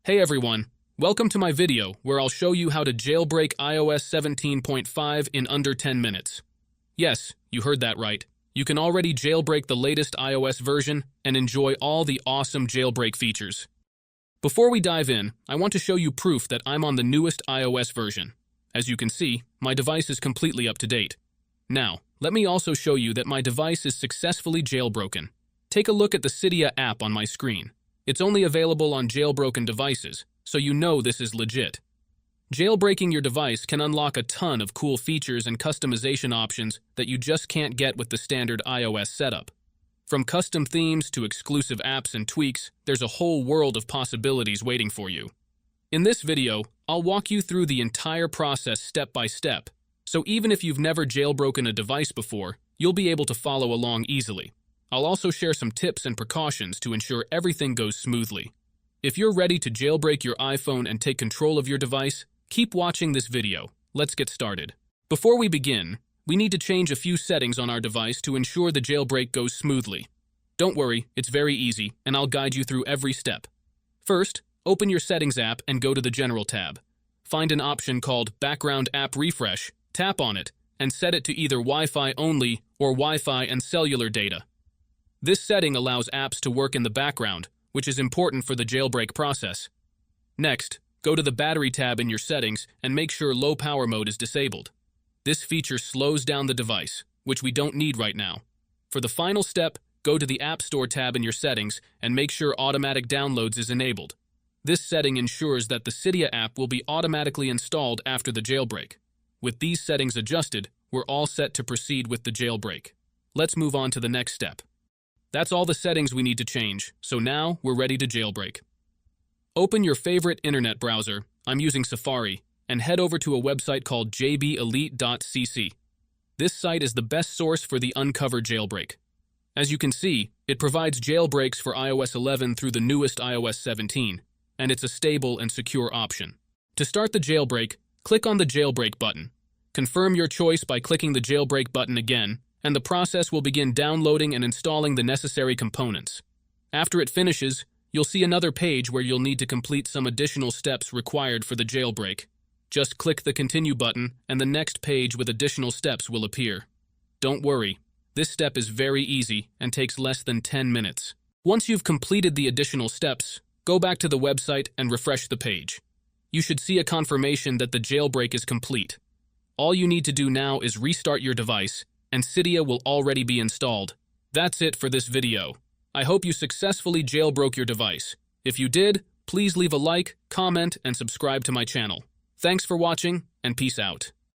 Hey everyone, welcome to my video where I'll show you how to jailbreak iOS 17.5 in under 10 minutes. Yes, you heard that right. You can already jailbreak the latest iOS version and enjoy all the awesome jailbreak features. Before we dive in, I want to show you proof that I'm on the newest iOS version. As you can see, my device is completely up to date. Now, let me also show you that my device is successfully jailbroken. Take a look at the Cydia app on my screen. It's only available on jailbroken devices, so you know this is legit. Jailbreaking your device can unlock a ton of cool features and customization options that you just can't get with the standard iOS setup. From custom themes to exclusive apps and tweaks, there's a whole world of possibilities waiting for you. In this video, I'll walk you through the entire process step by step, so even if you've never jailbroken a device before, you'll be able to follow along easily. I'll also share some tips and precautions to ensure everything goes smoothly. If you're ready to jailbreak your iPhone and take control of your device, keep watching this video. Let's get started. Before we begin, we need to change a few settings on our device to ensure the jailbreak goes smoothly. Don't worry, it's very easy, and I'll guide you through every step. First, open your Settings app and go to the General tab. Find an option called Background App Refresh, tap on it, and set it to either Wi-Fi only or Wi-Fi and cellular data. This setting allows apps to work in the background, which is important for the jailbreak process. Next, go to the Battery tab in your settings and make sure Low Power Mode is disabled. This feature slows down the device, which we don't need right now. For the final step, go to the App Store tab in your settings and make sure Automatic Downloads is enabled. This setting ensures that the Cydia app will be automatically installed after the jailbreak. With these settings adjusted, we're all set to proceed with the jailbreak. Let's move on to the next step. That's all the settings we need to change, so now we're ready to jailbreak. Open your favorite internet browser, I'm using Safari, and head over to a website called jbelite.cc. This site is the best source for the Uncover jailbreak. As you can see, it provides jailbreaks for iOS 11 through the newest iOS 17, and it's a stable and secure option. To start the jailbreak, click on the Jailbreak button. Confirm your choice by clicking the Jailbreak button again, and the process will begin downloading and installing the necessary components. After it finishes, you'll see another page where you'll need to complete some additional steps required for the jailbreak. Just click the Continue button, and the next page with additional steps will appear. Don't worry, this step is very easy and takes less than 10 minutes. Once you've completed the additional steps, go back to the website and refresh the page. You should see a confirmation that the jailbreak is complete. All you need to do now is restart your device, and Cydia will already be installed. That's it for this video. I hope you successfully jailbroke your device. If you did, please leave a like, comment, and subscribe to my channel. Thanks for watching, and peace out.